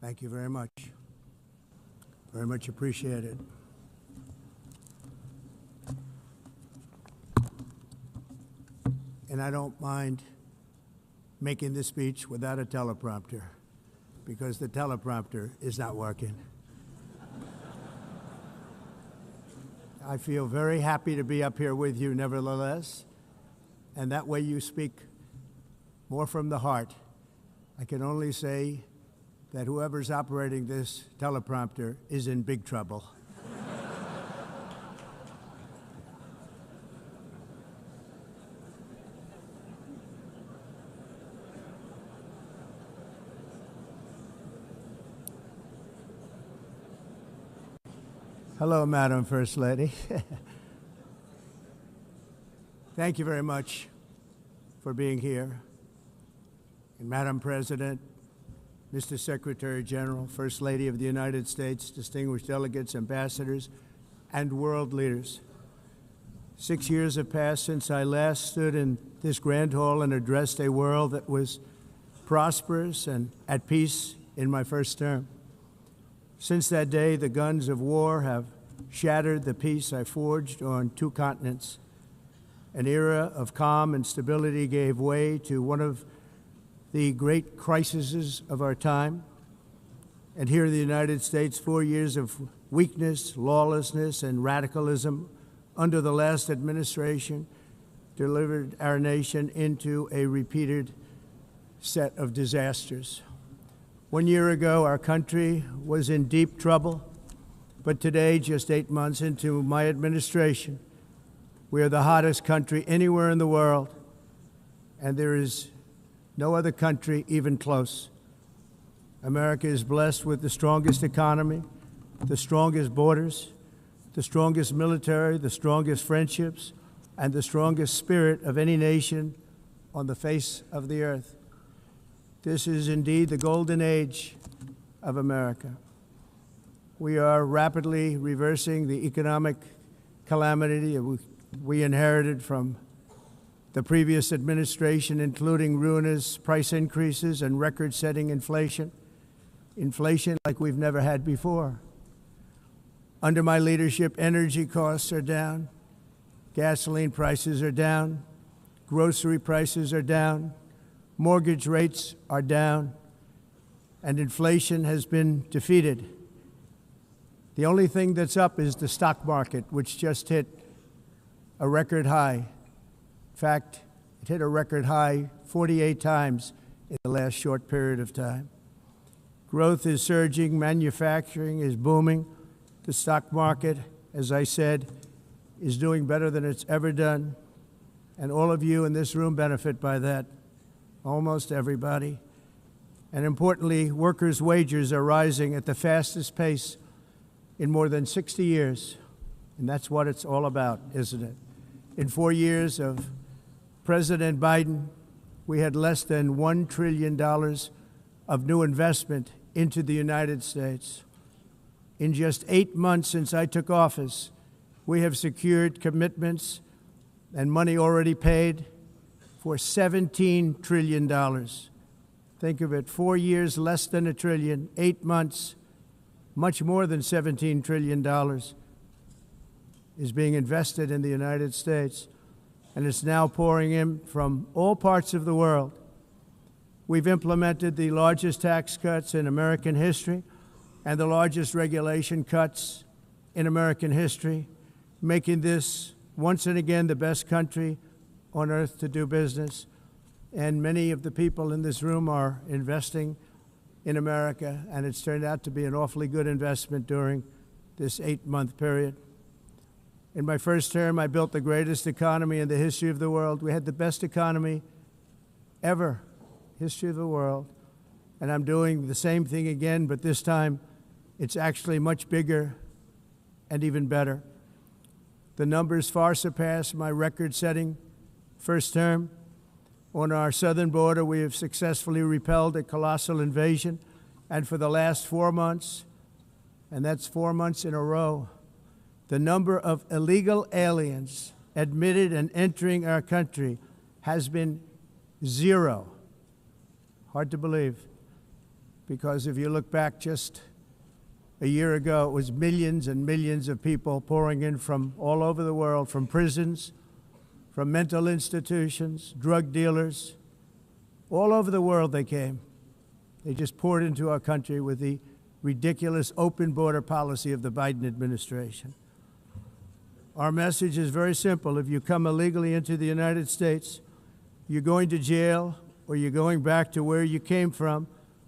Thank you very much. Very much appreciated. And I don't mind making this speech without a teleprompter, because the teleprompter is not working. I feel very happy to be up here with you nevertheless, and that way you speak more from the heart. I can only say that whoever's operating this teleprompter is in big trouble. Hello, Madam First Lady. Thank you very much for being here. And Madam President, Mr. Secretary General, First Lady of the United States, distinguished delegates, ambassadors, and world leaders. 6 years have passed since I last stood in this grand hall and addressed a world that was prosperous and at peace in my first term. Since that day, the guns of war have shattered the peace I forged on 2 continents. An era of calm and stability gave way to one of the great crises of our time. And here in the United States, 4 years of weakness, lawlessness, and radicalism under the last administration delivered our nation into a repeated set of disasters. 1 year ago, our country was in deep trouble, but today, just 8 months into my administration, we are the hottest country anywhere in the world, and there is no other country even close. America is blessed with the strongest economy, the strongest borders, the strongest military, the strongest friendships, and the strongest spirit of any nation on the face of the earth. This is indeed the golden age of America. We are rapidly reversing the economic calamity we inherited from the previous administration, including ruinous price increases and record-setting inflation like we've never had before. Under my leadership, energy costs are down, gasoline prices are down, grocery prices are down, mortgage rates are down, and inflation has been defeated. The only thing that's up is the stock market, which just hit a record high. In fact, it hit a record high 48 times in the last short period of time. Growth is surging, manufacturing is booming. The stock market, as I said, is doing better than it's ever done. And all of you in this room benefit by that. Almost everybody. And importantly, workers' wages are rising at the fastest pace in more than 60 years. And that's what it's all about, isn't it? In 4 years of President Biden, we had less than $1 trillion of new investment into the United States. In just 8 months since I took office, we have secured commitments and money already paid for $17 trillion. Think of it, 4 years, less than $1 trillion, 8 months, much more than $17 trillion is being invested in the United States, and it's now pouring in from all parts of the world. We've implemented the largest tax cuts in American history and the largest regulation cuts in American history, making this once and again the best country on earth to do business. And many of the people in this room are investing in America, and it's turned out to be an awfully good investment during this 8-month period. In my first term, I built the greatest economy in the history of the world. We had the best economy ever, history of the world. And I'm doing the same thing again, but this time it's actually much bigger and even better. The numbers far surpass my record-setting first term. On our southern border, we have successfully repelled a colossal invasion. And for the last 4 months, and that's 4 months in a row, the number of illegal aliens admitted and entering our country has been 0. Hard to believe. because if you look back just a year ago, it was millions and millions of people pouring in from all over the world, from prisons, from mental institutions, drug dealers. All over the world they came. They just poured into our country with the ridiculous open border policy of the Biden administration. Our message is very simple. If you come illegally into the United States, you're going to jail, or you're going back to where you came from,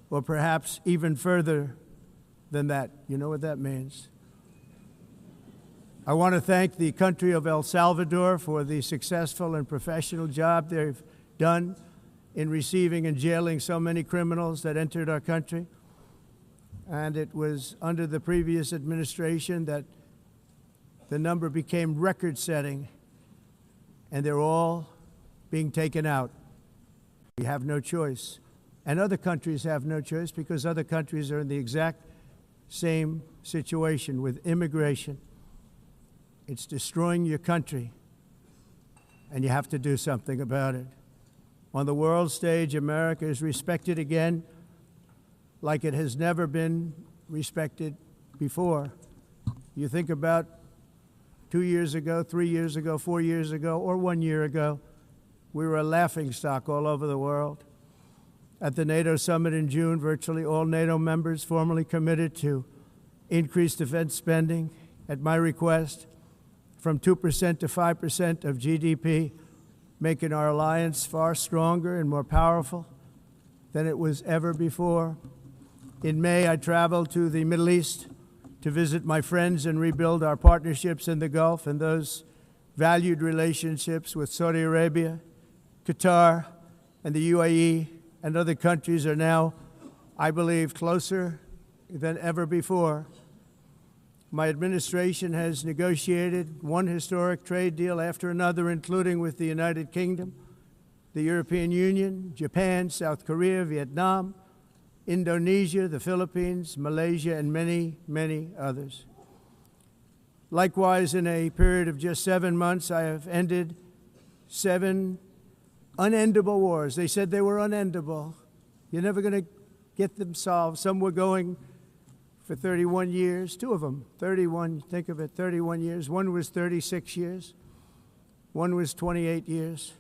or perhaps even further than that. You know what that means. I want to thank the country of El Salvador for the successful and professional job they've done in receiving and jailing so many criminals that entered our country. And it was under the previous administration that the number became record-setting, and they're all being taken out. We have no choice. And other countries have no choice, because other countries are in the exact same situation with immigration. It's destroying your country, and you have to do something about it. On the world stage, America is respected again like it has never been respected before. You think about 2 years ago, 3 years ago, 4 years ago, or 1 year ago, we were a laughingstock all over the world. At the NATO summit in June, virtually all NATO members formally committed to increase defense spending, at my request, from 2% to 5% of GDP, making our alliance far stronger and more powerful than it was ever before. In May, I traveled to the Middle East to visit my friends and rebuild our partnerships in the Gulf and those valued relationships with Saudi Arabia, Qatar, and the UAE, and other countries are now, I believe, closer than ever before. My administration has negotiated one historic trade deal after another, including with the United Kingdom, the European Union, Japan, South Korea, Vietnam, Indonesia, the Philippines, Malaysia, and many, many others. Likewise, in a period of just 7 months, I have ended 7 unendable wars. They said they were unendable. You're never going to get them solved. Some were going for 31 years, 2 of them, 31, think of it, 31 years. One was 36 years. One was 28 years.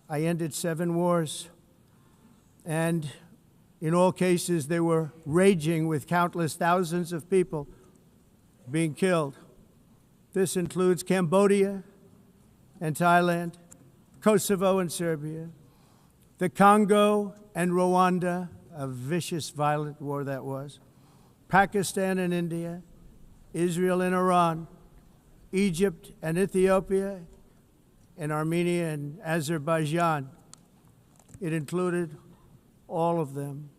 I ended 7 wars. And in all cases, they were raging with countless thousands of people being killed. This includes Cambodia and Thailand, Kosovo and Serbia, the Congo and Rwanda, a vicious, violent war that was, Pakistan and India, Israel and Iran, Egypt and Ethiopia, and Armenia and Azerbaijan. It included all of them.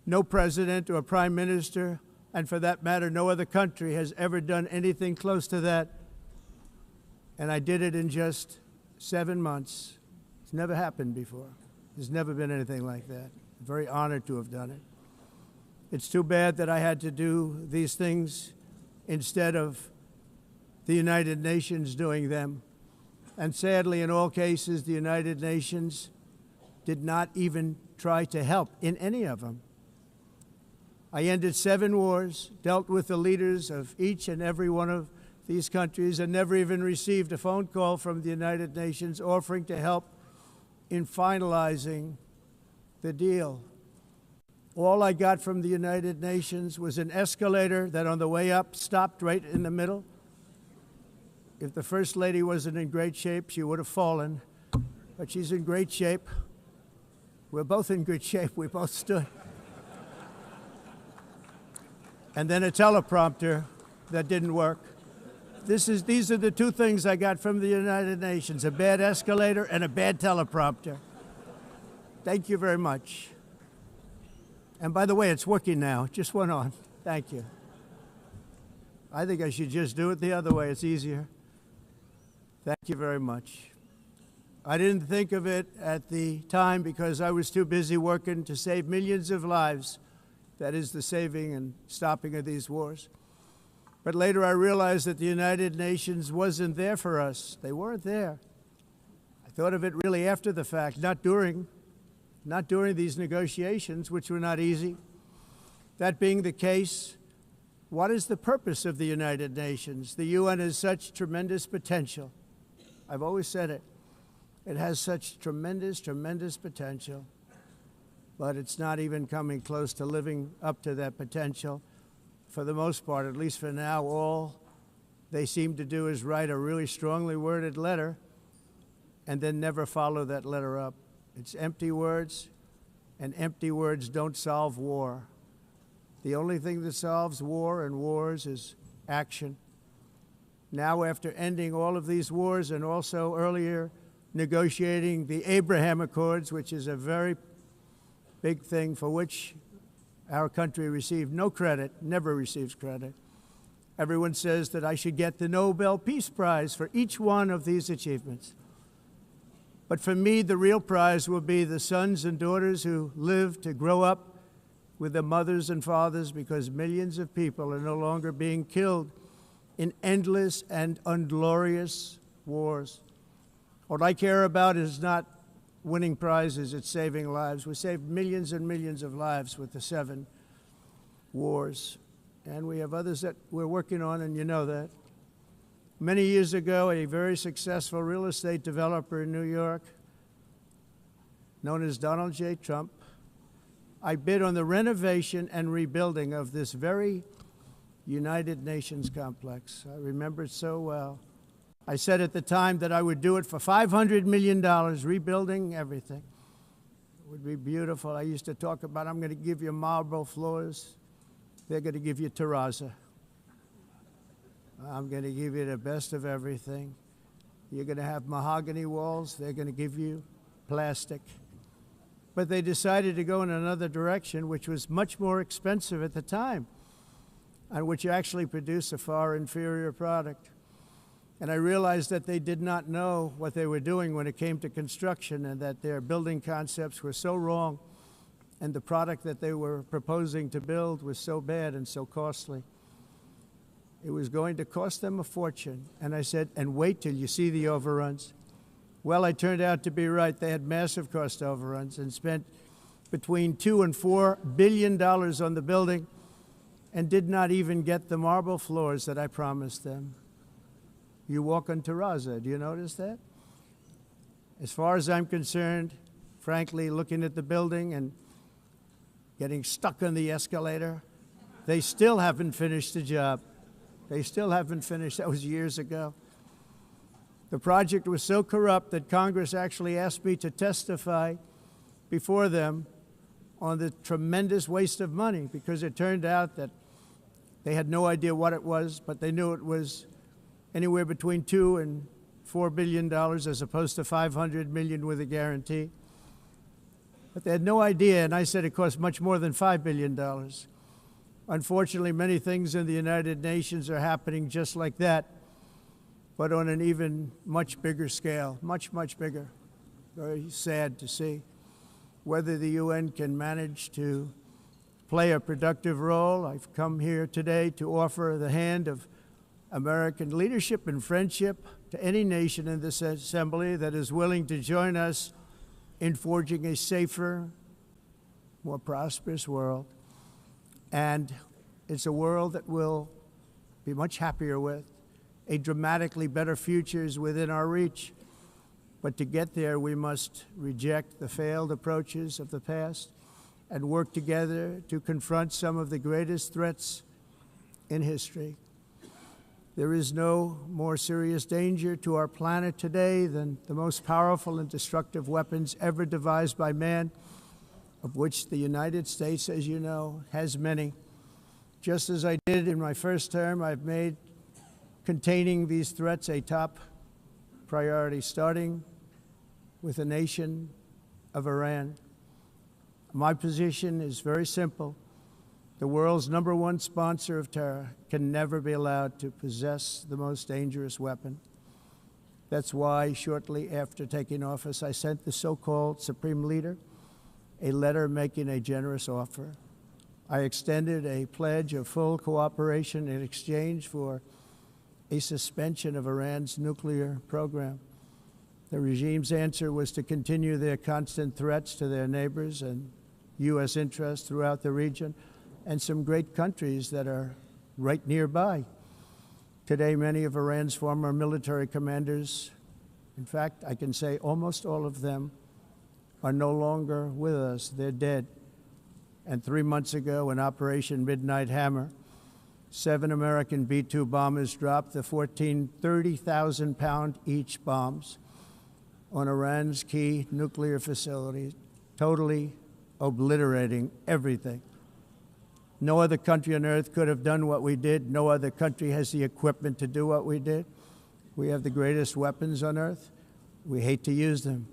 No president or prime minister, and for that matter, no other country has ever done anything close to that. And I did it in just 7 months. It's never happened before. There's never been anything like that. I'm very honored to have done it. It's too bad that I had to do these things instead of the United Nations doing them. And sadly, in all cases, the United Nations did not even try to help in any of them. I ended 7 wars, dealt with the leaders of each and every one of these countries, and never even received a phone call from the United Nations offering to help in finalizing the deal. All I got from the United Nations was an escalator that on the way up stopped right in the middle. If the First Lady wasn't in great shape, she would have fallen, but she's in great shape. We're both in good shape. We both stood. And then a teleprompter that didn't work. These are the 2 things I got from the United Nations, a bad escalator and a bad teleprompter. Thank you very much. And by the way, it's working now. It just went on. Thank you. I think I should just do it the other way. It's easier. Thank you very much. I didn't think of it at the time because I was too busy working to save millions of lives. That is the saving and stopping of these wars. But later I realized that the United Nations wasn't there for us. They weren't there. I thought of it really after the fact, not during these negotiations, which were not easy. That being the case, what is the purpose of the United Nations? The UN has such tremendous potential. I've always said it. It has such tremendous, tremendous potential, but it's not even coming close to living up to that potential. For the most part, at least for now, all they seem to do is write a really strongly worded letter and then never follow that letter up. It's empty words, and empty words don't solve war. The only thing that solves war and wars is action. Now, after ending all of these wars and also earlier negotiating the Abraham Accords, which is a very big thing for which our country received no credit, never receives credit. Everyone says that I should get the Nobel Peace Prize for each one of these achievements. But for me, the real prize will be the sons and daughters who live to grow up with the mothers and fathers, because millions of people are no longer being killed in endless and unglorious wars. What I care about is not winning prizes, it's saving lives. We saved millions and millions of lives with the 7 wars. And we have others that we're working on, and you know that. Many years ago, a very successful real estate developer in New York, known as Donald J. Trump, I bid on the renovation and rebuilding of this very United Nations complex. I remember it so well. I said at the time that I would do it for $500 million, rebuilding everything. It would be beautiful. I used to talk about, I'm going to give you marble floors. They're going to give you terrazzo. I'm going to give you the best of everything. You're going to have mahogany walls. They're going to give you plastic. But they decided to go in another direction, which was much more expensive at the time, and which actually produced a far inferior product. And I realized that they did not know what they were doing when it came to construction, and that their building concepts were so wrong, and the product that they were proposing to build was so bad and so costly. It was going to cost them a fortune. And I said, and wait till you see the overruns. Well, I turned out to be right. They had massive cost overruns and spent between $2 and $4 billion on the building and did not even get the marble floors that I promised them. You walk on terrazzo. Do you notice that? As far as I'm concerned, frankly, looking at the building and getting stuck on the escalator, they still haven't finished the job. They still haven't finished. That was years ago. The project was so corrupt that Congress actually asked me to testify before them on the tremendous waste of money, because it turned out that they had no idea what it was, but they knew it was anywhere between $2 and $4 billion as opposed to $500 million with a guarantee. But they had no idea, and I said it cost much more than $5 billion. Unfortunately, many things in the United Nations are happening just like that, but on an even much bigger scale, much, much bigger. Very sad to see. Whether the UN can manage to play a productive role, I've come here today to offer the hand of American leadership and friendship to any nation in this assembly that is willing to join us in forging a safer, more prosperous world. And it's a world that we'll be much happier with. A dramatically better future is within our reach. But to get there, we must reject the failed approaches of the past and work together to confront some of the greatest threats in history. There is no more serious danger to our planet today than the most powerful and destructive weapons ever devised by man, of which the United States, as you know, has many. Just as I did in my first term, I've made containing these threats a top priority, starting with the nation of Iran. My position is very simple. The world's #1 sponsor of terror can never be allowed to possess the most dangerous weapon. That's why, shortly after taking office, I sent the so-called Supreme Leader a letter making a generous offer. I extended a pledge of full cooperation in exchange for a suspension of Iran's nuclear program. The regime's answer was to continue their constant threats to their neighbors and U.S. interests throughout the region, and some great countries that are right nearby. Today, many of Iran's former military commanders, in fact, I can say almost all of them, are no longer with us. They're dead. And 3 months ago, in Operation Midnight Hammer, 7 American B-2 bombers dropped the 14 30,000-pound each bombs on Iran's key nuclear facilities, totally obliterating everything. No other country on earth could have done what we did. No other country has the equipment to do what we did. We have the greatest weapons on earth. We hate to use them.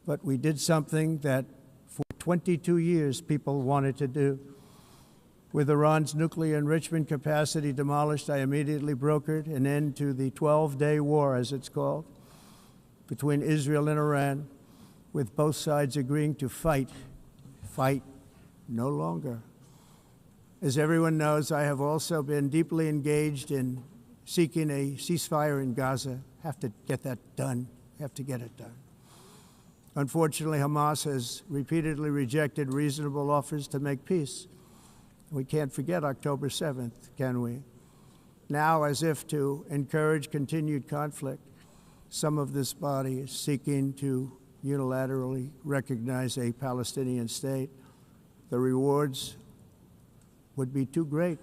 But we did something that for 22 years people wanted to do. With Iran's nuclear enrichment capacity demolished, I immediately brokered an end to the 12-day war, as it's called, between Israel and Iran, with both sides agreeing to fight no longer. As everyone knows, I have also been deeply engaged in seeking a ceasefire in Gaza. Have to get that done. Have to get it done. Unfortunately, Hamas has repeatedly rejected reasonable offers to make peace. We can't forget October 7th, can we? Now, as if to encourage continued conflict, some of this body is seeking to unilaterally recognize a Palestinian state. The rewards would be too great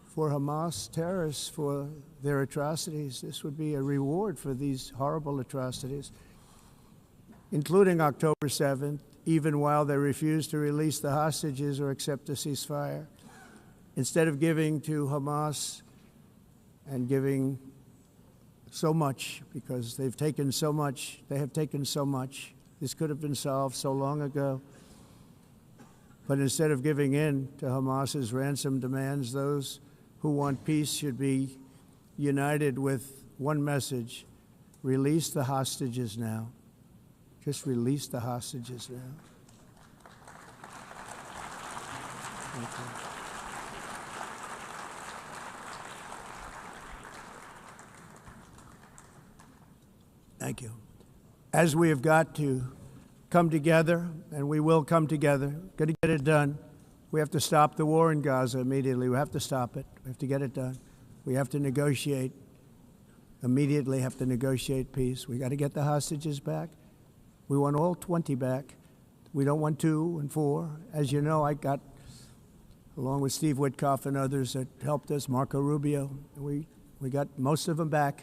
for Hamas terrorists for their atrocities. This would be a reward for these horrible atrocities, including October 7th, even while they refuse to release the hostages or accept a ceasefire. Instead of giving to Hamas and giving so much, because they've taken so much, they have taken so much. This could have been solved so long ago. But instead of giving in to Hamas's ransom demands, those who want peace should be united with one message: release the hostages now. Just release the hostages now. Thank you. Thank you. As we have got to come together, and we will come together, got to get it done. We have to stop the war in Gaza immediately. We have to stop it. We have to get it done. We have to negotiate, immediately have to negotiate peace. We got to get the hostages back. We want all 20 back. We don't want 2 and 4. As you know, I got, along with Steve Witkoff and others that helped us, Marco Rubio, we got most of them back.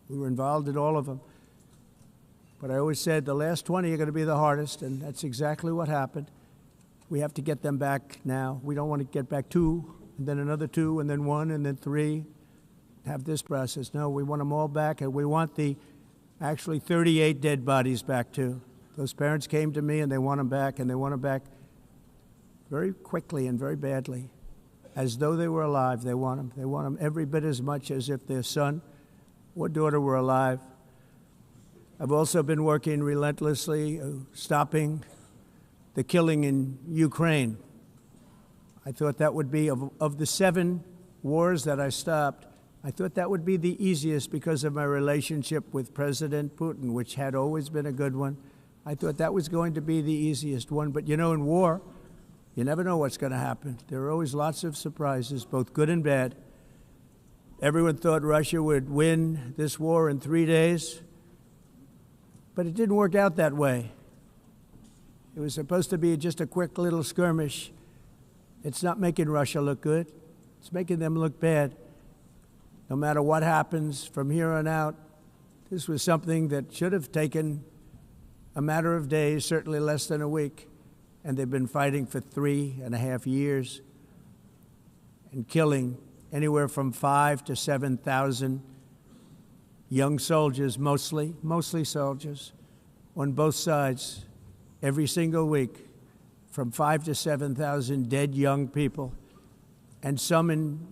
We were involved in all of them. But I always said the last 20 are going to be the hardest, and that's exactly what happened. We have to get them back now. We don't want to get back 2, and then another 2, and then 1, and then 3, have this process. No, we want them all back, and we want the actually 38 dead bodies back, too. Those parents came to me, and they want them back, and they want them back very quickly and very badly, as though they were alive. They want them. They want them every bit as much as if their son or daughter were alive. I've also been working relentlessly, stopping the killing in Ukraine. I thought that would be, of the 7 wars that I stopped, I thought that would be the easiest because of my relationship with President Putin, which had always been a good one. I thought that was going to be the easiest one. But you know, in war, you never know what's going to happen. There are always lots of surprises, both good and bad. Everyone thought Russia would win this war in 3 days. But it didn't work out that way. It was supposed to be just a quick little skirmish. It's not making Russia look good. It's making them look bad. No matter what happens from here on out, this was something that should have taken a matter of days, certainly less than a week. And they've been fighting for 3.5 years and killing anywhere from 5,000 to 7,000 young soldiers, mostly soldiers, on both sides, every single week, from 5,000 to 7,000 dead young people, and some in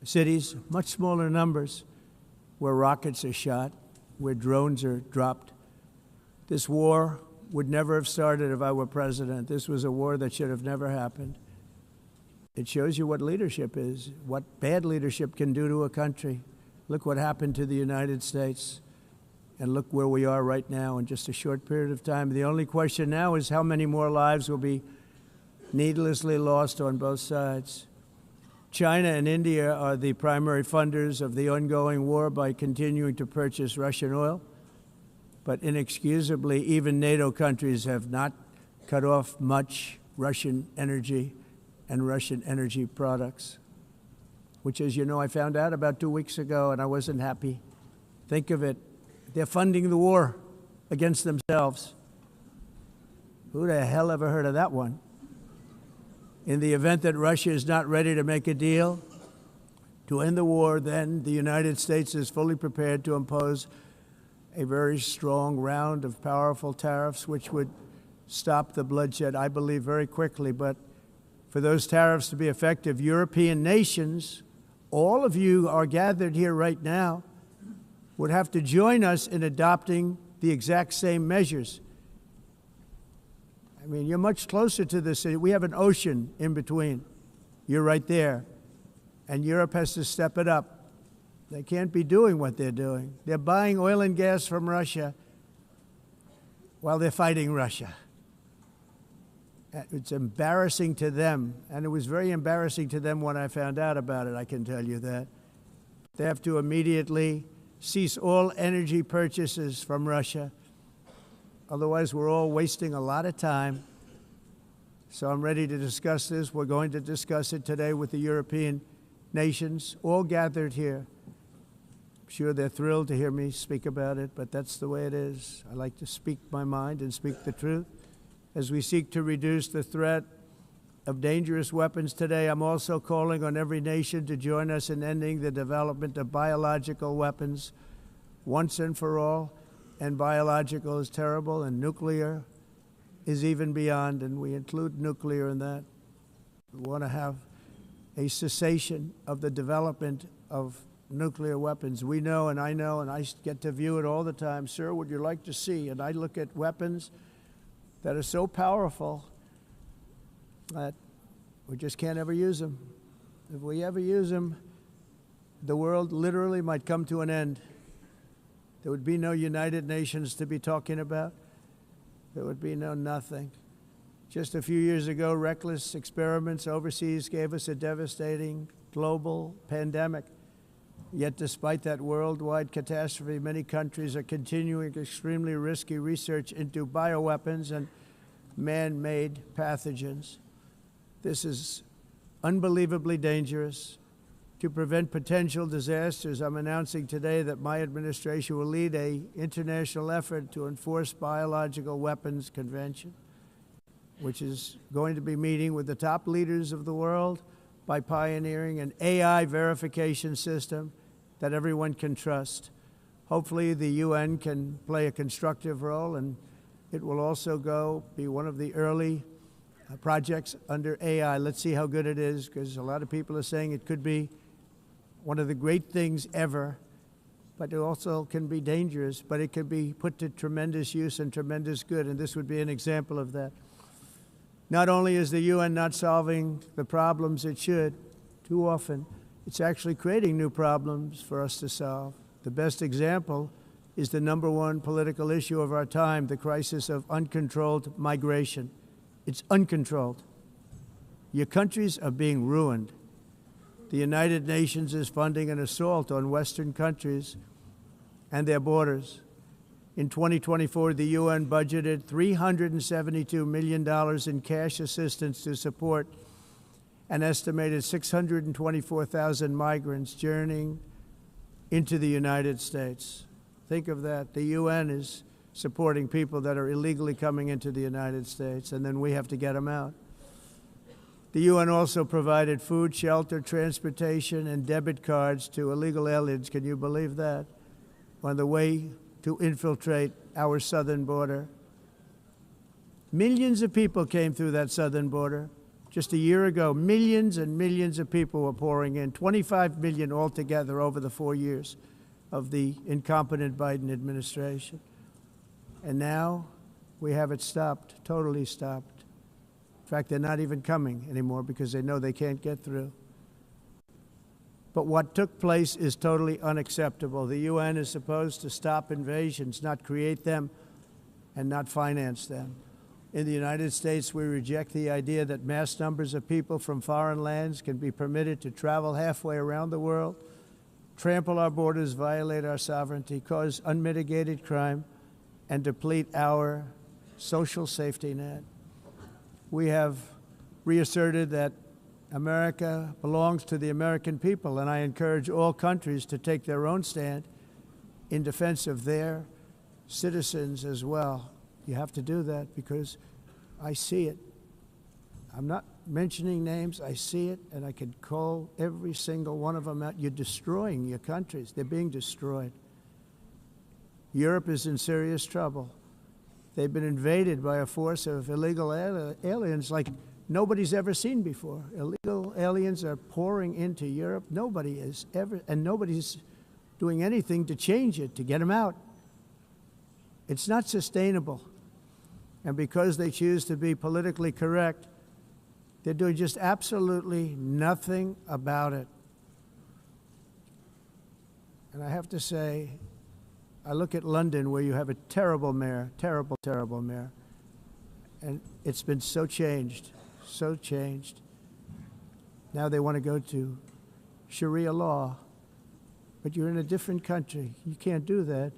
cities, much smaller numbers, where rockets are shot, where drones are dropped. This war would never have started if I were president. This was a war that should have never happened. It shows you what leadership is, what bad leadership can do to a country. Look what happened to the United States, and look where we are right now in just a short period of time. The only question now is how many more lives will be needlessly lost on both sides. China and India are the primary funders of the ongoing war by continuing to purchase Russian oil. But inexcusably, even NATO countries have not cut off much Russian energy and Russian energy products, which, as you know, I found out about 2 weeks ago, and I wasn't happy. Think of it. They're funding the war against themselves. Who the hell ever heard of that one? In the event that Russia is not ready to make a deal to end the war, then the United States is fully prepared to impose a very strong round of powerful tariffs, which would stop the bloodshed, I believe, very quickly. But for those tariffs to be effective, European nations, all of you are gathered here right now, would have to join us in adopting the exact same measures. I mean, you're much closer to this. We have an ocean in between. You're right there. And Europe has to step it up. They can't be doing what they're doing. They're buying oil and gas from Russia while they're fighting Russia. It's embarrassing to them, and it was very embarrassing to them when I found out about it, I can tell you that. They have to immediately cease all energy purchases from Russia. Otherwise, we're all wasting a lot of time. So I'm ready to discuss this. We're going to discuss it today with the European nations, all gathered here. I'm sure they're thrilled to hear me speak about it, but that's the way it is. I like to speak my mind and speak the truth. As we seek to reduce the threat of dangerous weapons today, I'm also calling on every nation to join us in ending the development of biological weapons once and for all. And biological is terrible, and nuclear is even beyond, and we include nuclear in that. We want to have a cessation of the development of nuclear weapons. We know, and I get to view it all the time. Sir, would you like to see? And I look at weapons that are so powerful that we just can't ever use them. If we ever use them, the world literally might come to an end. There would be no United Nations to be talking about. There would be no nothing. Just a few years ago, reckless experiments overseas gave us a devastating global pandemic. Yet despite that worldwide catastrophe, many countries are continuing extremely risky research into bioweapons and man-made pathogens. This is unbelievably dangerous. To prevent potential disasters, I'm announcing today that my administration will lead an international effort to enforce biological weapons convention, which is going to be meeting with the top leaders of the world by pioneering an AI verification system that everyone can trust. Hopefully the UN can play a constructive role, and it will also be one of the early projects under AI. Let's see how good it is, because a lot of people are saying it could be one of the great things ever, but it also can be dangerous, but it can be put to tremendous use and tremendous good, and this would be an example of that. Not only is the UN not solving the problems it should, too often, it's actually creating new problems for us to solve. The best example is the #1 political issue of our time, the crisis of uncontrolled migration. It's uncontrolled. Your countries are being ruined. The United Nations is funding an assault on Western countries and their borders. In 2024, the UN budgeted $372 million in cash assistance to support an estimated 624,000 migrants journeying into the United States. Think of that. The UN is supporting people that are illegally coming into the United States, and then we have to get them out. The UN also provided food, shelter, transportation, and debit cards to illegal aliens. Can you believe that? On the way to infiltrate our southern border. Millions of people came through that southern border. Just a year ago, millions and millions of people were pouring in, 25 million altogether over the 4 years of the incompetent Biden administration. And now we have it stopped, totally stopped. In fact, they're not even coming anymore because they know they can't get through. But what took place is totally unacceptable. The UN is supposed to stop invasions, not create them and not finance them. In the United States, we reject the idea that mass numbers of people from foreign lands can be permitted to travel halfway around the world, trample our borders, violate our sovereignty, cause unmitigated crime, and deplete our social safety net. We have reasserted that America belongs to the American people, and I encourage all countries to take their own stand in defense of their citizens as well. You have to do that because I see it. I'm not mentioning names. I see it, and I can call every single one of them out. You're destroying your countries. They're being destroyed. Europe is in serious trouble. They've been invaded by a force of illegal aliens like nobody's ever seen before. Illegal aliens are pouring into Europe. Nobody is ever, and nobody's doing anything to change it, to get them out. It's not sustainable. And because they choose to be politically correct, they're doing just absolutely nothing about it. And I have to say, I look at London where you have a terrible mayor, terrible, terrible mayor. And it's been so changed, so changed. Now they want to go to Sharia law. But you're in a different country. You can't do that.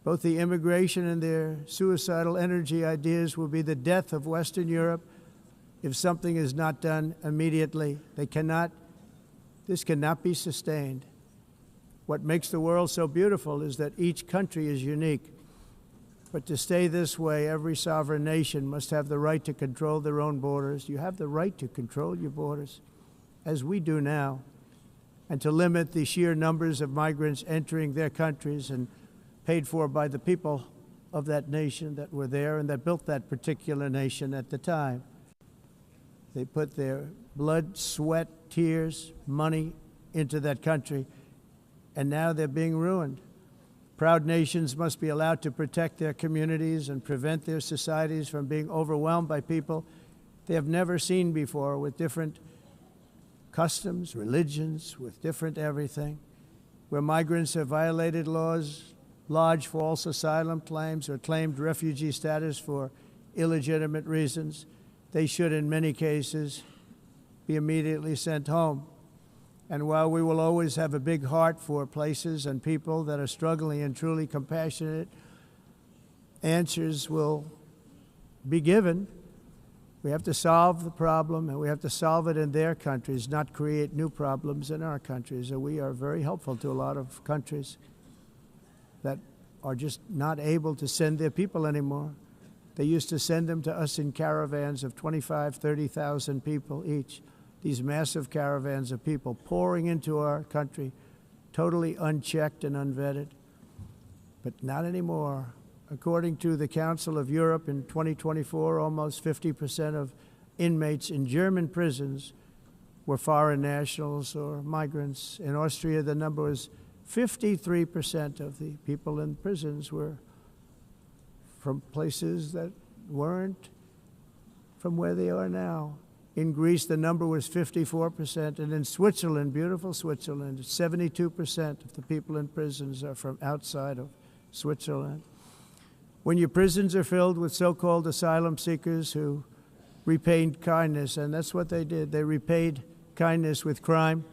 Both the immigration and their suicidal energy ideas will be the death of Western Europe if something is not done immediately. This cannot be sustained. What makes the world so beautiful is that each country is unique. But to stay this way, every sovereign nation must have the right to control their own borders. You have the right to control your borders, as we do now, and to limit the sheer numbers of migrants entering their countries and paid for by the people of that nation that were there and that built that particular nation at the time. They put their blood, sweat, tears, money into that country, and now they're being ruined. Proud nations must be allowed to protect their communities and prevent their societies from being overwhelmed by people they have never seen before, with different customs, religions, with different everything. Where migrants have violated laws, lodged false asylum claims, or claimed refugee status for illegitimate reasons, they should, in many cases, be immediately sent home. And while we will always have a big heart for places and people that are struggling and truly compassionate, answers will be given. We have to solve the problem, and we have to solve it in their countries, not create new problems in our countries. And we are very helpful to a lot of countries that are just not able to send their people anymore. They used to send them to us in caravans of 25,000, 30,000 people each. These massive caravans of people pouring into our country, totally unchecked and unvetted. But not anymore. According to the Council of Europe in 2024, almost 50% of inmates in German prisons were foreign nationals or migrants. In Austria, the number was 53% of the people in prisons were from places that weren't from where they are now. In Greece, the number was 54%, and in Switzerland, beautiful Switzerland, 72% of the people in prisons are from outside of Switzerland. When your prisons are filled with so-called asylum seekers who repaid kindness, and that's what they did, they repaid kindness with crime.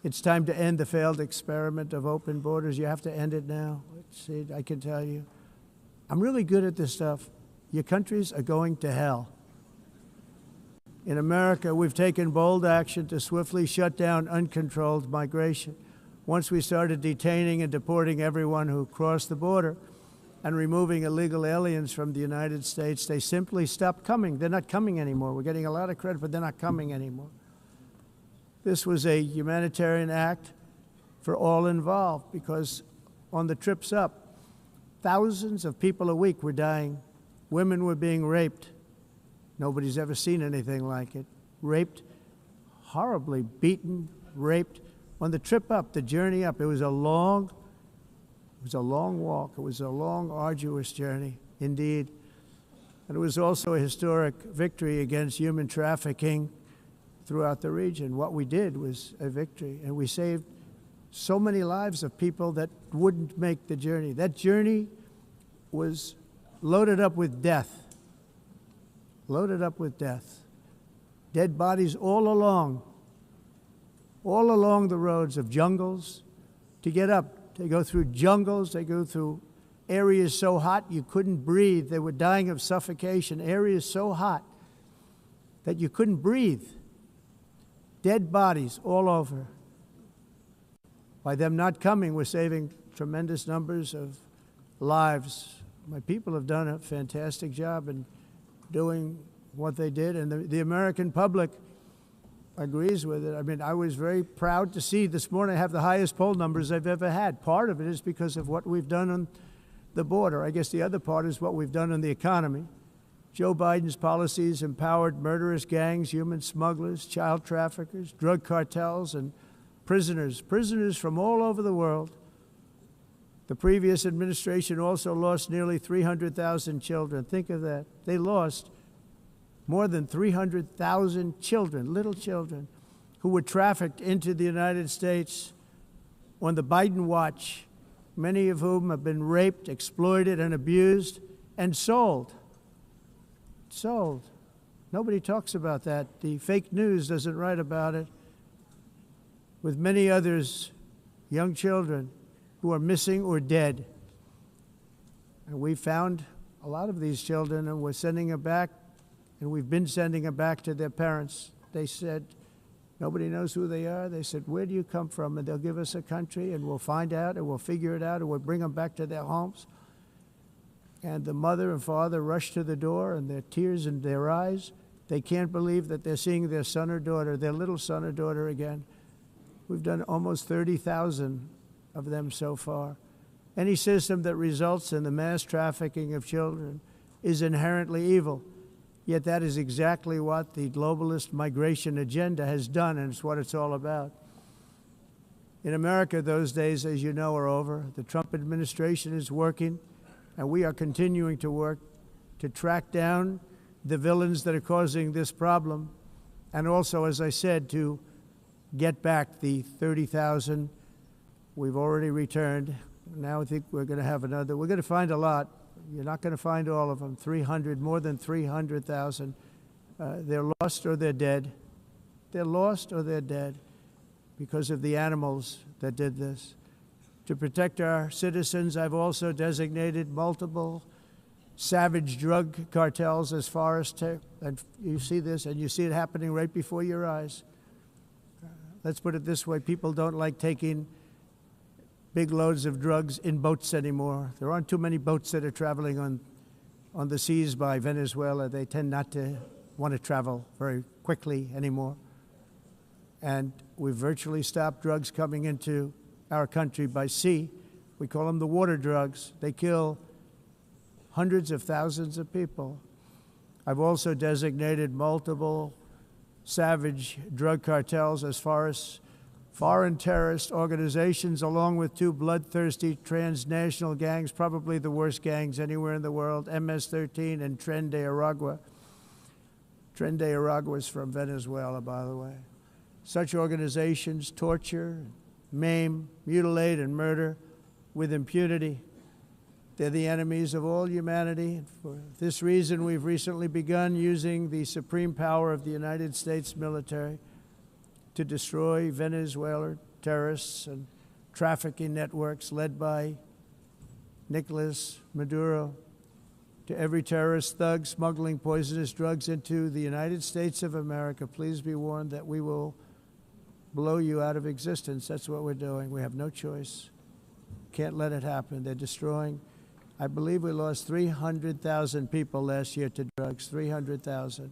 It's time to end the failed experiment of open borders. You have to end it now. See, I can tell you. I'm really good at this stuff. Your countries are going to hell. In America, we've taken bold action to swiftly shut down uncontrolled migration. Once we started detaining and deporting everyone who crossed the border and removing illegal aliens from the United States, they simply stopped coming. They're not coming anymore. We're getting a lot of credit, but they're not coming anymore. This was a humanitarian act for all involved, because on the trips up, thousands of people a week were dying. Women were being raped. Nobody's ever seen anything like it. Raped, horribly beaten, raped. On the trip up, the journey up, it was a long walk. It was a long, arduous journey, indeed. And it was also a historic victory against human trafficking throughout the region. What we did was a victory, and we saved so many lives of people that wouldn't make the journey. That journey was loaded up with death. loaded up with death. Dead bodies all along the roads of jungles to get up. They go through jungles, they go through areas so hot you couldn't breathe. They were dying of suffocation, areas so hot that you couldn't breathe. Dead bodies all over. By them not coming, we're saving tremendous numbers of lives. My people have done a fantastic job in doing what they did, and the American public agrees with it. I mean, I was very proud to see this morning I have the highest poll numbers I've ever had. Part of it is because of what we've done on the border. I guess the other part is what we've done on the economy. Joe Biden's policies empowered murderous gangs, human smugglers, child traffickers, drug cartels, and prisoners from all over the world. The previous administration also lost nearly 300,000 children. Think of that. They lost more than 300,000 children, little children, who were trafficked into the United States on the Biden watch, many of whom have been raped, exploited, and abused, and sold. Sold. Nobody talks about that. The fake news doesn't write about it. With many others, young children who are missing or dead. And we found a lot of these children, and we're sending them back, and we've been sending them back to their parents. They said, nobody knows who they are. They said, where do you come from? And they'll give us a country, and we'll find out, and we'll figure it out, and we'll bring them back to their homes. And the mother and father rush to the door, and their tears in their eyes. They can't believe that they're seeing their son or daughter, their little son or daughter again. We've done almost 30,000 of them so far. Any system that results in the mass trafficking of children is inherently evil. Yet that is exactly what the globalist migration agenda has done, and it's what it's all about. In America, those days, as you know, are over. The Trump administration is working, and we are continuing to work to track down the villains that are causing this problem, and also, as I said, to get back the 30,000 we've already returned. Now I think we're going to have another. We're going to find a lot. You're not going to find all of them. 300, more than 300,000. They're lost or they're dead. They're lost or they're dead because of the animals that did this. To protect our citizens, I've also designated multiple savage drug cartels as far as, and you see this, and you see it happening right before your eyes. Let's put it this way, people don't like taking big loads of drugs in boats anymore. There aren't too many boats that are traveling on the seas by Venezuela. They tend not to want to travel very quickly anymore. And we've virtually stopped drugs coming into our country by sea. We call them the water drugs. They kill hundreds of thousands of people. I've also designated multiple savage drug cartels as far as foreign terrorist organizations, along with two bloodthirsty transnational gangs, probably the worst gangs anywhere in the world, MS-13 and Tren de Aragua. Tren de Aragua is from Venezuela, by the way. Such organizations torture, maim, mutilate, and murder with impunity. They're the enemies of all humanity. For this reason, we've recently begun using the supreme power of the United States military to destroy Venezuelan terrorists and trafficking networks led by Nicolas Maduro. To every terrorist thug smuggling poisonous drugs into the United States of America, please be warned that we will blow you out of existence. That's what we're doing. We have no choice. Can't let it happen. They're destroying. I believe we lost 300,000 people last year to drugs, 300,000.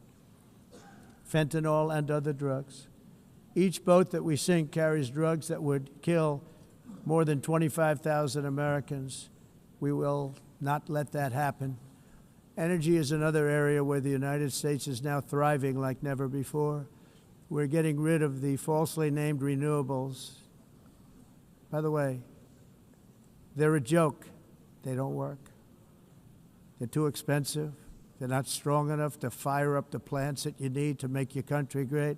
Fentanyl and other drugs. Each boat that we sink carries drugs that would kill more than 25,000 Americans. We will not let that happen. Energy is another area where the United States is now thriving like never before. We're getting rid of the falsely named renewables. By the way, they're a joke. They don't work. They're too expensive. They're not strong enough to fire up the plants that you need to make your country great.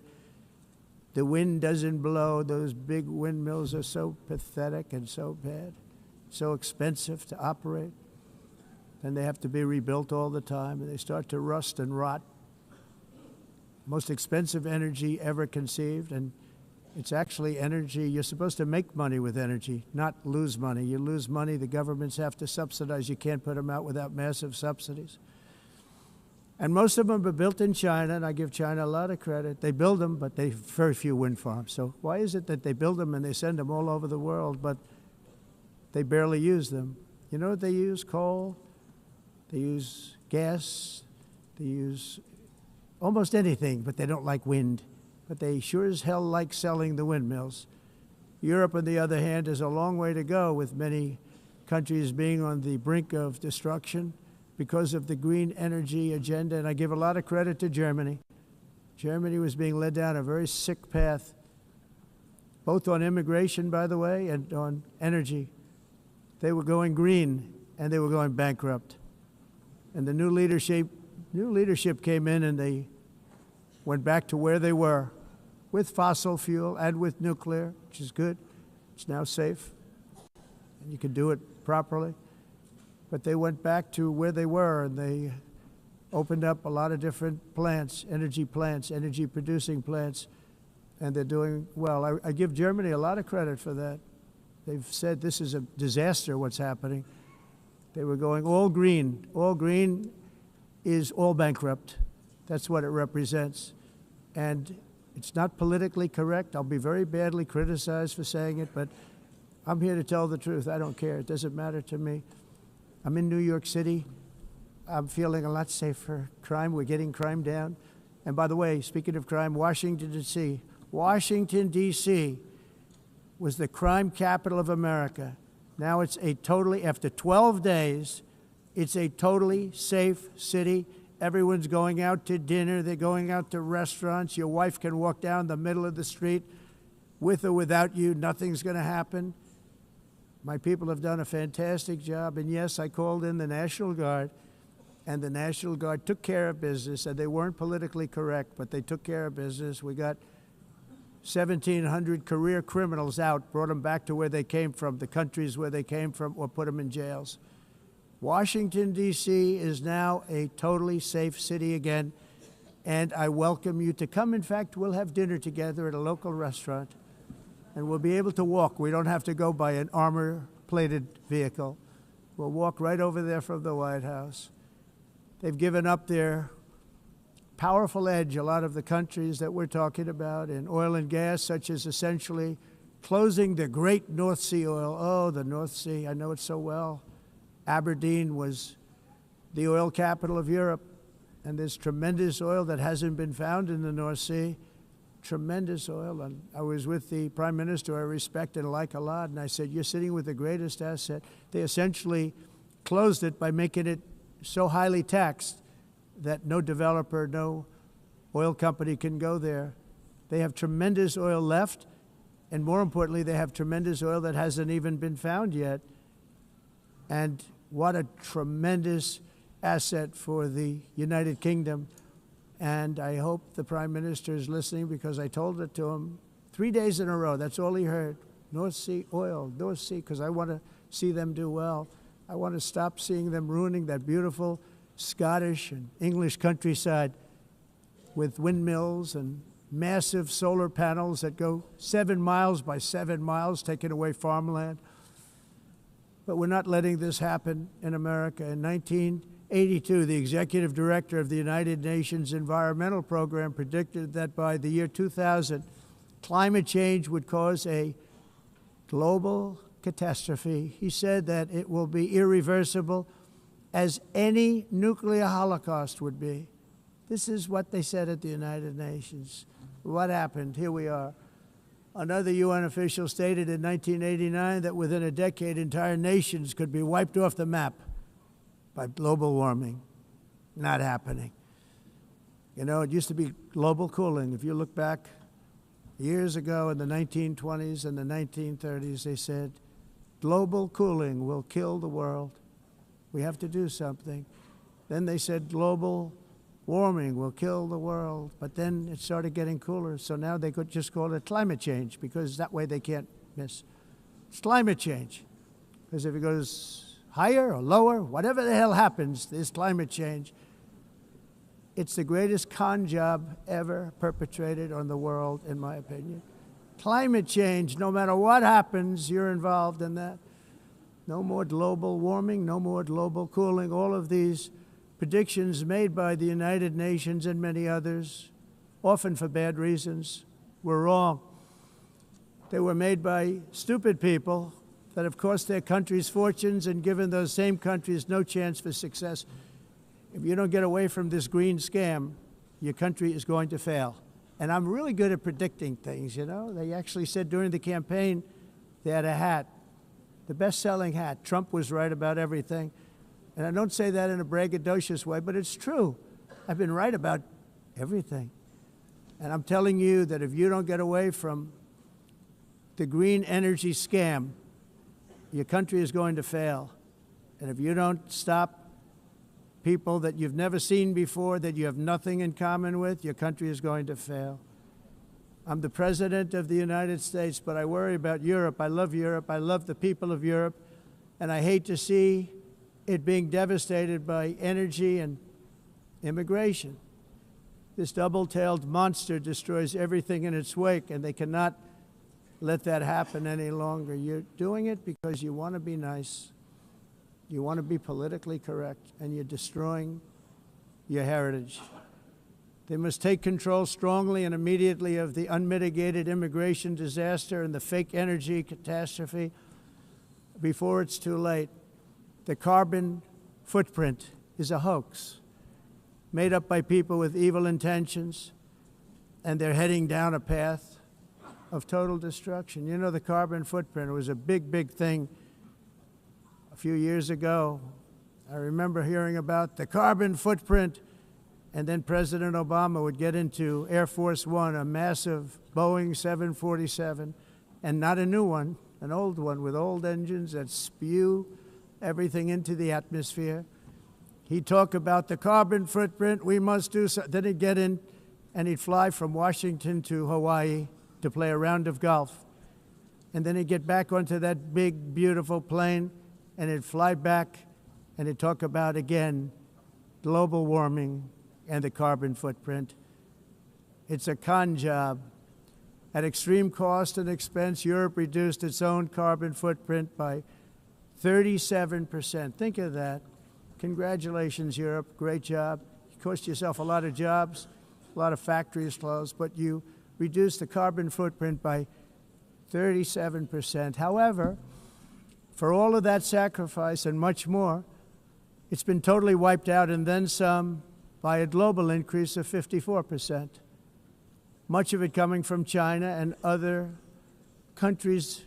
The wind doesn't blow. Those big windmills are so pathetic and so bad, so expensive to operate. And they have to be rebuilt all the time, and they start to rust and rot most expensive energy ever conceived, and it's actually energy. You're supposed to make money with energy, not lose money. You lose money, the governments have to subsidize. You can't put them out without massive subsidies. And most of them are built in China, and I give China a lot of credit. They build them, but they have very few wind farms. So why is it that they build them and they send them all over the world, but they barely use them? You know what they use? Coal. They use gas. They use almost anything, but they don't like wind. But they sure as hell like selling the windmills. Europe, on the other hand, has a long way to go, with many countries being on the brink of destruction because of the green energy agenda. And I give a lot of credit to Germany. Germany was being led down a very sick path, both on immigration, by the way, and on energy. They were going green, and they were going bankrupt. And the new leadership came in, and they went back to where they were, with fossil fuel and with nuclear, which is good. It's now safe, and you can do it properly. But they went back to where they were, and they opened up a lot of different plants, energy-producing plants, and they're doing well. I give Germany a lot of credit for that. They've said this is a disaster, what's happening. They were going all green. All green is all bankrupt. That's what it represents. And it's not politically correct. I'll be very badly criticized for saying it, but I'm here to tell the truth. I don't care. It doesn't matter to me. I'm in New York City. I'm feeling a lot safer. Crime, we're getting crime down. And by the way, speaking of crime, Washington, D.C. Washington, D.C. was the crime capital of America. Now it's after 12 days, it's a totally safe city. Everyone's going out to dinner. They're going out to restaurants. Your wife can walk down the middle of the street with or without you. Nothing's going to happen. My people have done a fantastic job. And yes, I called in the National Guard, and the National Guard took care of business. And they weren't politically correct, but they took care of business. We got 1,700 career criminals out, brought them back to where they came from, the countries where they came from, or put them in jails. Washington, D.C. is now a totally safe city again, and I welcome you to come. In fact, we'll have dinner together at a local restaurant, and we'll be able to walk. We don't have to go by an armor-plated vehicle. We'll walk right over there from the White House. They've given up their powerful edge, a lot of the countries that we're talking about, in oil and gas, such as essentially closing the great North Sea oil. Oh, the North Sea, I know it so well. Aberdeen was the oil capital of Europe, and there's tremendous oil that hasn't been found in the North Sea, tremendous oil. And I was with the Prime Minister I respect and like a lot, and I said, you're sitting with the greatest asset. They essentially closed it by making it so highly taxed that no developer, no oil company can go there. They have tremendous oil left, and more importantly, they have tremendous oil that hasn't even been found yet. And what a tremendous asset for the United Kingdom. And I hope the Prime Minister is listening, because I told it to him 3 days in a row. That's all he heard. North Sea oil, North Sea, because I want to see them do well. I want to stop seeing them ruining that beautiful Scottish and English countryside with windmills and massive solar panels that go 7 miles by 7 miles, taking away farmland. But we're not letting this happen in America. In 1982, the executive director of the United Nations Environmental Program predicted that by the year 2000, climate change would cause a global catastrophe. He said that it will be irreversible, as any nuclear holocaust would be. This is what they said at the United Nations. What happened? Here we are. Another UN official stated in 1989 that within a decade, entire nations could be wiped off the map by global warming. Not happening. You know, it used to be global cooling. If you look back years ago in the 1920s and the 1930s, they said, global cooling will kill the world. We have to do something. Then they said global warming will kill the world, but then it started getting cooler, so now they could just call it climate change, because that way they can't miss. It's climate change, because if it goes higher or lower, whatever the hell happens, there's climate change. It's the greatest con job ever perpetrated on the world, in my opinion. Climate change, no matter what happens, you're involved in that. No more global warming, no more global cooling. All of these predictions made by the United Nations and many others, often for bad reasons, were wrong. They were made by stupid people that have cost their countries fortunes and given those same countries no chance for success. If you don't get away from this green scam, your country is going to fail. And I'm really good at predicting things, you know. They actually said during the campaign they had a hat, the best-selling hat. Trump was right about everything. And I don't say that in a braggadocious way, but it's true. I've been right about everything. And I'm telling you that if you don't get away from the green energy scam, your country is going to fail. And if you don't stop people that you've never seen before, that you have nothing in common with, your country is going to fail. I'm the President of the United States, but I worry about Europe. I love Europe. I love the people of Europe. And I hate to see it being devastated by energy and immigration. This double-tailed monster destroys everything in its wake, and they cannot let that happen any longer. You're doing it because you want to be nice. You want to be politically correct, and you're destroying your heritage. They must take control strongly and immediately of the unmitigated immigration disaster and the fake energy catastrophe before it's too late. The carbon footprint is a hoax made up by people with evil intentions, and they're heading down a path of total destruction. You know, the carbon footprint was a big, big thing a few years ago. I remember hearing about the carbon footprint, and then President Obama would get into Air Force One, a massive Boeing 747, and not a new one, an old one with old engines that spew everything into the atmosphere. He'd talk about the carbon footprint, we must do so. Then he'd get in and he'd fly from Washington to Hawaii to play a round of golf. And then he'd get back onto that big, beautiful plane and he'd fly back and he'd talk about, again, global warming and the carbon footprint. It's a con job. At extreme cost and expense, Europe reduced its own carbon footprint by 37%. Think of that. Congratulations, Europe. Great job. You cost yourself a lot of jobs, a lot of factories closed, but you reduced the carbon footprint by 37%. However, for all of that sacrifice and much more, it's been totally wiped out and then some by a global increase of 54%. Much of it coming from China and other countries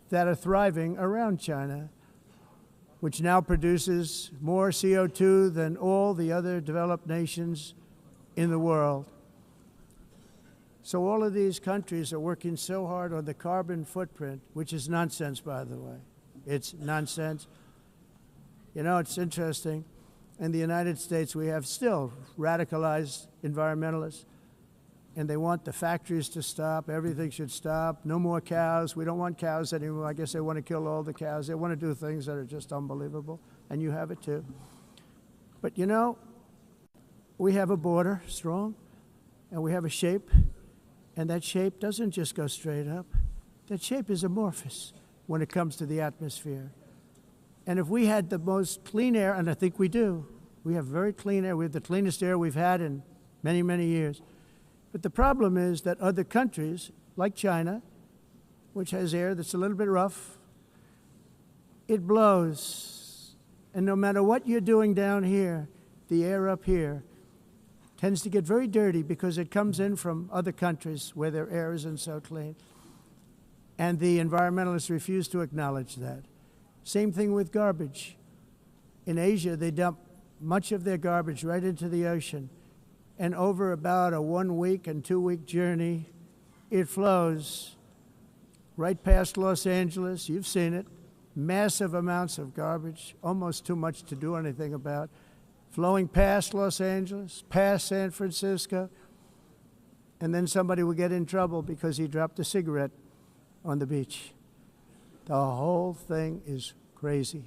that are thriving around China, which now produces more CO2 than all the other developed nations in the world. So all of these countries are working so hard on the carbon footprint, which is nonsense, by the way. It's nonsense. You know, it's interesting. In the United States, we have still radicalized environmentalists, and they want the factories to stop. Everything should stop. No more cows. We don't want cows anymore. I guess they want to kill all the cows. They want to do things that are just unbelievable, and you have it too. But you know, we have a border, strong, and we have a shape, and that shape doesn't just go straight up. That shape is amorphous when it comes to the atmosphere. And if we had the most clean air, and I think we do, we have very clean air. We have the cleanest air we've had in many, many years. But the problem is that other countries, like China, which has air that's a little bit rough, it blows. And no matter what you're doing down here, the air up here tends to get very dirty because it comes in from other countries where their air isn't so clean. And the environmentalists refuse to acknowledge that. Same thing with garbage. In Asia, they dump much of their garbage right into the ocean. And over about a 1 week and 2 week journey, it flows right past Los Angeles. You've seen it. Massive amounts of garbage, almost too much to do anything about, flowing past Los Angeles, past San Francisco, and then somebody will get in trouble because he dropped a cigarette on the beach. The whole thing is crazy.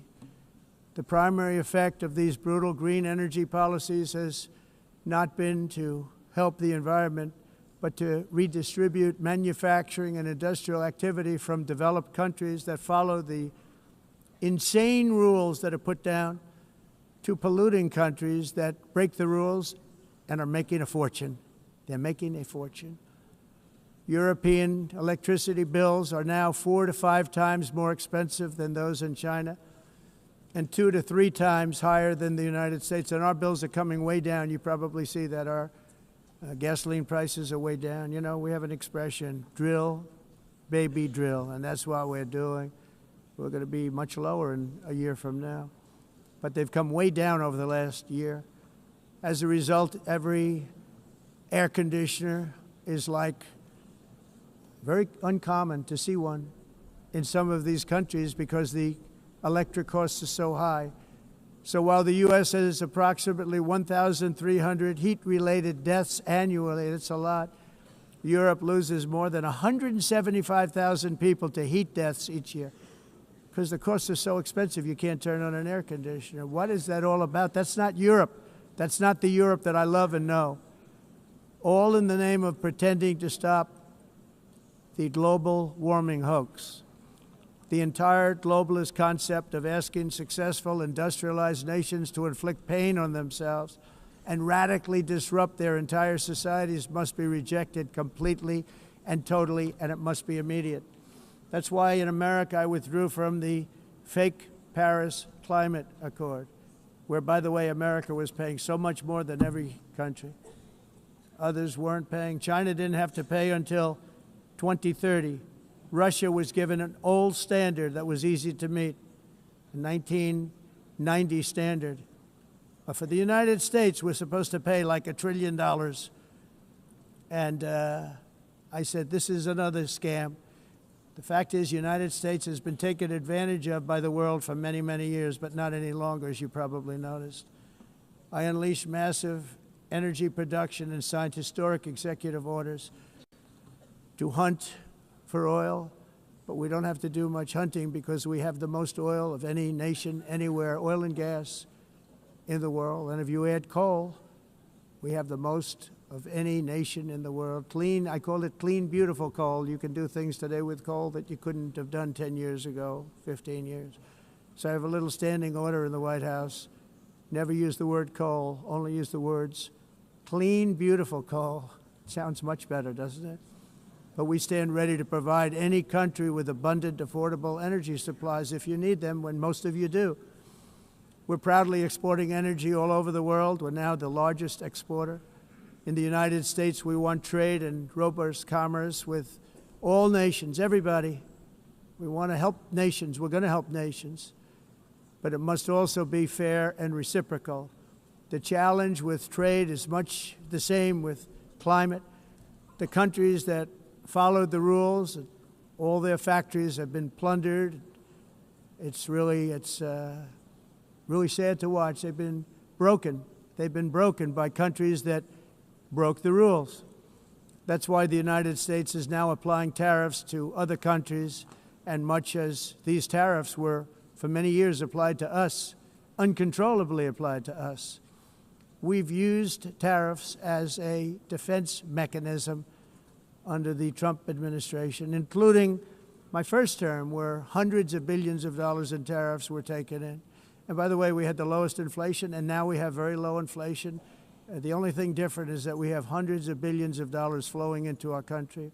The primary effect of these brutal green energy policies has not been to help the environment, but to redistribute manufacturing and industrial activity from developed countries that follow the insane rules that are put down to polluting countries that break the rules and are making a fortune. They're making a fortune. European electricity bills are now 4 to 5 times more expensive than those in China, and 2 to 3 times higher than the United States. And our bills are coming way down. You probably see that our gasoline prices are way down. You know, we have an expression, drill, baby, drill, and that's what we're doing. We're going to be much lower in a year from now. But they've come way down over the last year. As a result, every air conditioner is like very uncommon to see one in some of these countries because the electric costs are so high. So while the U.S. has approximately 1,300 heat-related deaths annually, that's a lot, Europe loses more than 175,000 people to heat deaths each year because the costs are so expensive you can't turn on an air conditioner. What is that all about? That's not Europe. That's not the Europe that I love and know. All in the name of pretending to stop the global warming hoax. The entire globalist concept of asking successful industrialized nations to inflict pain on themselves and radically disrupt their entire societies must be rejected completely and totally, and it must be immediate. That's why in America I withdrew from the fake Paris Climate Accord, where, by the way, America was paying so much more than every country. Others weren't paying. China didn't have to pay until 2030. Russia was given an old standard that was easy to meet, a 1990 standard. But for the United States, we're supposed to pay like $1 trillion. And I said, this is another scam. The fact is, the United States has been taken advantage of by the world for many, many years, but not any longer, as you probably noticed. I unleashed massive energy production and signed historic executive orders to hunt for oil, but we don't have to do much hunting because we have the most oil of any nation anywhere, oil and gas in the world. And if you add coal, we have the most of any nation in the world. Clean, I call it clean, beautiful coal. You can do things today with coal that you couldn't have done 10 years ago, 15 years. So I have a little standing order in the White House. Never use the word coal, only use the words clean, beautiful coal. Sounds much better, doesn't it? But we stand ready to provide any country with abundant, affordable energy supplies if you need them, when most of you do. We're proudly exporting energy all over the world. We're now the largest exporter. In the United States, we want trade and robust commerce with all nations, everybody. We want to help nations. We're going to help nations. But it must also be fair and reciprocal. The challenge with trade is much the same with climate. The countries that followed the rules, all their factories have been plundered. It's really sad to watch. They've been broken. They've been broken by countries that broke the rules. That's why the United States is now applying tariffs to other countries, and much as these tariffs were for many years applied to us, uncontrollably applied to us. We've used tariffs as a defense mechanism under the Trump administration, including my first term, where hundreds of billions of dollars in tariffs were taken in. And by the way, we had the lowest inflation, and now we have very low inflation. The only thing different is that we have hundreds of billions of dollars flowing into our country.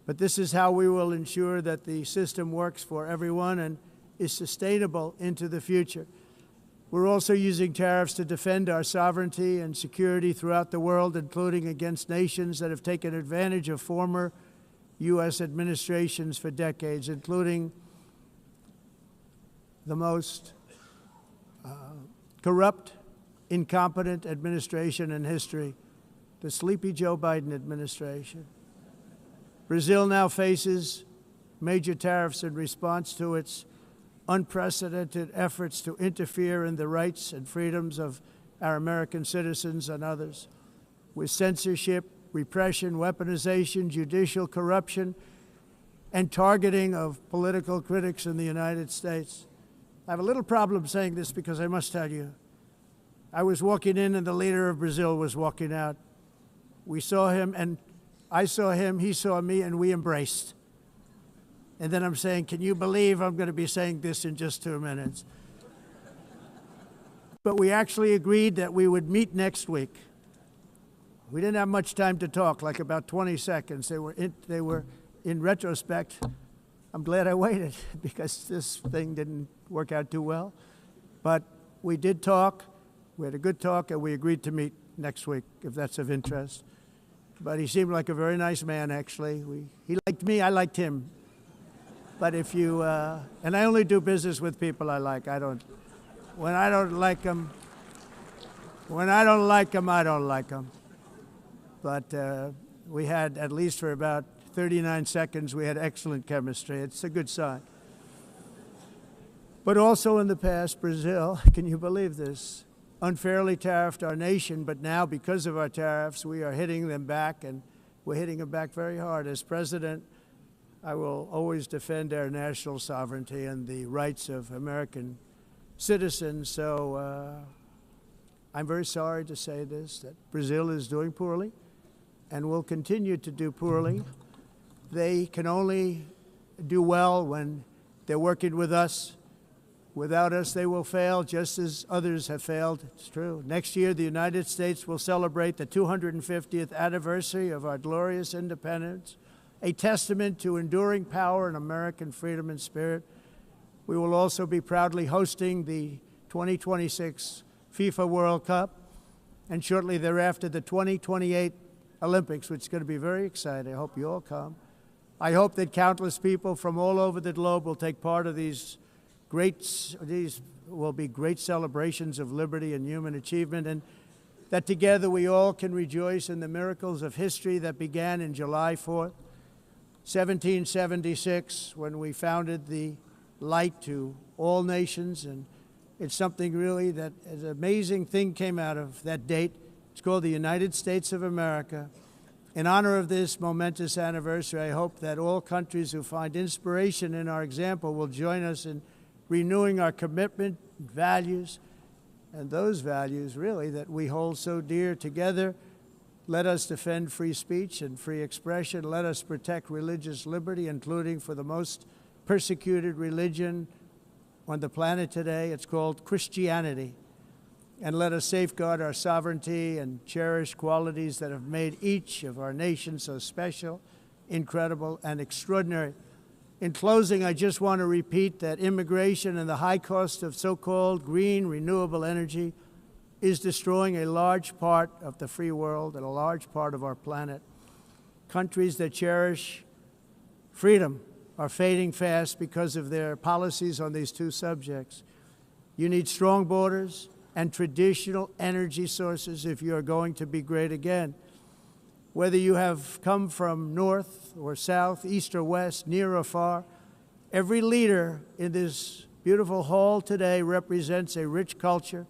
But this is how we will ensure that the system works for everyone and is sustainable into the future. We're also using tariffs to defend our sovereignty and security throughout the world, including against nations that have taken advantage of former U.S. administrations for decades, including the most corrupt, incompetent administration in history, the sleepy Joe Biden administration. Brazil now faces major tariffs in response to its unprecedented efforts to interfere in the rights and freedoms of our American citizens and others, with censorship, repression, weaponization, judicial corruption, and targeting of political critics in the United States. I have a little problem saying this because I must tell you, I was walking in and the leader of Brazil was walking out. We saw him and I saw him, he saw me, and we embraced. And then I'm saying, can you believe I'm going to be saying this in just 2 minutes? But we actually agreed that we would meet next week. We didn't have much time to talk, like about 20 seconds. They were in retrospect, I'm glad I waited because this thing didn't work out too well. But we did talk, we had a good talk, and we agreed to meet next week, if that's of interest. But he seemed like a very nice man, actually. He liked me, I liked him. But if you, and I only do business with people I like. When I don't like them, I don't like them. But we had, at least for about 39 seconds, we had excellent chemistry. It's a good sign. But also in the past, Brazil, can you believe this, unfairly tariffed our nation, but now because of our tariffs, we are hitting them back, and we're hitting them back very hard. As president, I will always defend our national sovereignty and the rights of American citizens. So I'm very sorry to say this, that Brazil is doing poorly and will continue to do poorly. They can only do well when they're working with us. Without us, they will fail, just as others have failed. It's true. Next year, the United States will celebrate the 250th anniversary of our glorious independence, a testament to enduring power and American freedom and spirit. We will also be proudly hosting the 2026 FIFA World Cup, and shortly thereafter, the 2028 Olympics, which is going to be very exciting. I hope you all come. I hope that countless people from all over the globe will take part of these will be great celebrations of liberty and human achievement, and that together we all can rejoice in the miracles of history that began in July 4th, 1776, when we founded the light to all nations. And it's something really that an amazing thing came out of that date. It's called the United States of America. In honor of this momentous anniversary, I hope that all countries who find inspiration in our example will join us in renewing our commitment, values, and those values really that we hold so dear. Together, let us defend free speech and free expression. Let us protect religious liberty, including for the most persecuted religion on the planet today. It's called Christianity. And let us safeguard our sovereignty and cherish qualities that have made each of our nations so special, incredible, and extraordinary. In closing, I just want to repeat that immigration and the high cost of so-called green renewable energy is destroying a large part of the free world and a large part of our planet. Countries that cherish freedom are fading fast because of their policies on these two subjects. You need strong borders and traditional energy sources if you are going to be great again. Whether you have come from north or south, east or west, near or far, every leader in this beautiful hall today represents a rich culture,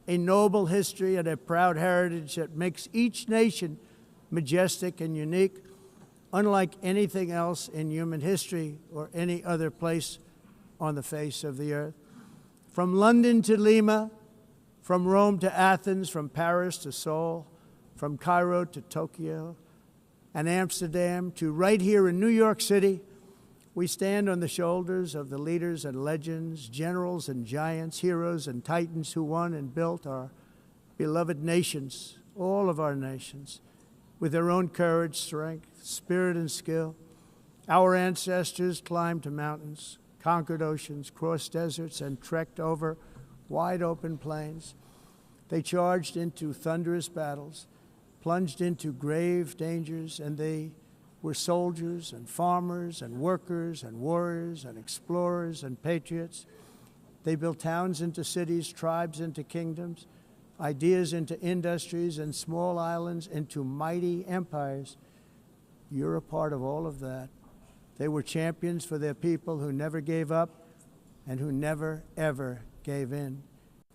a noble history, and a proud heritage that makes each nation majestic and unique, unlike anything else in human history or any other place on the face of the earth. From London to Lima, from Rome to Athens, from Paris to Seoul, from Cairo to Tokyo and Amsterdam to right here in New York City, we stand on the shoulders of the leaders and legends, generals and giants, heroes and titans who won and built our beloved nations, all of our nations, with their own courage, strength, spirit, and skill. Our ancestors climbed mountains, conquered oceans, crossed deserts, and trekked over wide open plains. They charged into thunderous battles, plunged into grave dangers, and they were soldiers and farmers and workers and warriors and explorers and patriots. They built towns into cities, tribes into kingdoms, ideas into industries, and small islands into mighty empires. You're a part of all of that. They were champions for their people who never gave up and who never, ever gave in.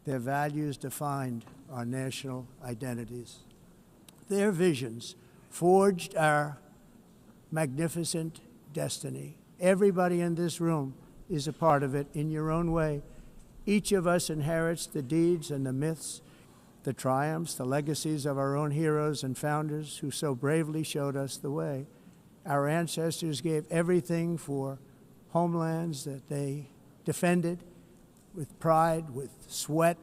Their values defined our national identities. Their visions forged our magnificent destiny. Everybody in this room is a part of it in your own way. Each of us inherits the deeds and the myths the triumphs, the legacies of our own heroes and founders who so bravely showed us the way. Our ancestors gave everything for homelands that they defended with pride, with sweat,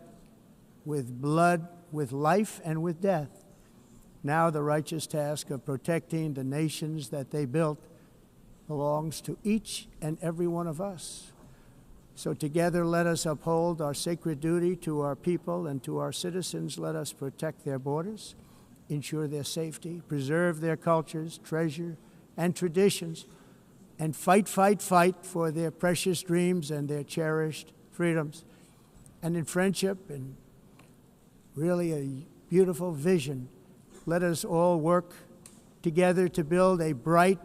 with blood, with life, and with death. Now the righteous task of protecting the nations that they built belongs to each and every one of us. So together let us uphold our sacred duty to our people and to our citizens. Let us protect their borders, ensure their safety, preserve their cultures, treasure, and traditions, and fight, fight, fight for their precious dreams and their cherished freedoms. And in friendship and really a beautiful vision, let us all work together to build a bright,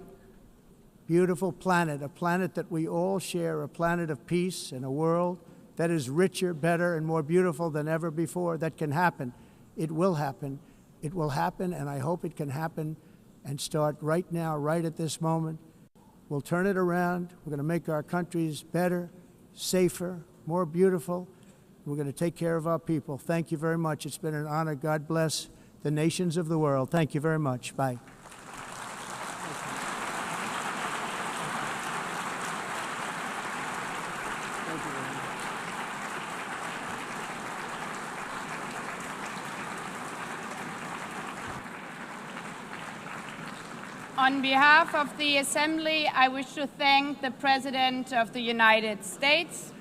beautiful planet, a planet that we all share, a planet of peace and a world that is richer, better, and more beautiful than ever before. That can happen. It will happen. It will happen, and I hope it can happen and start right now, right at this moment. We'll turn it around. We're going to make our countries better, safer, more beautiful. We're going to take care of our people. Thank you very much. It's been an honor. God bless the nations of the world. Thank you very much. Bye. On behalf of the Assembly, I wish to thank the President of the United States,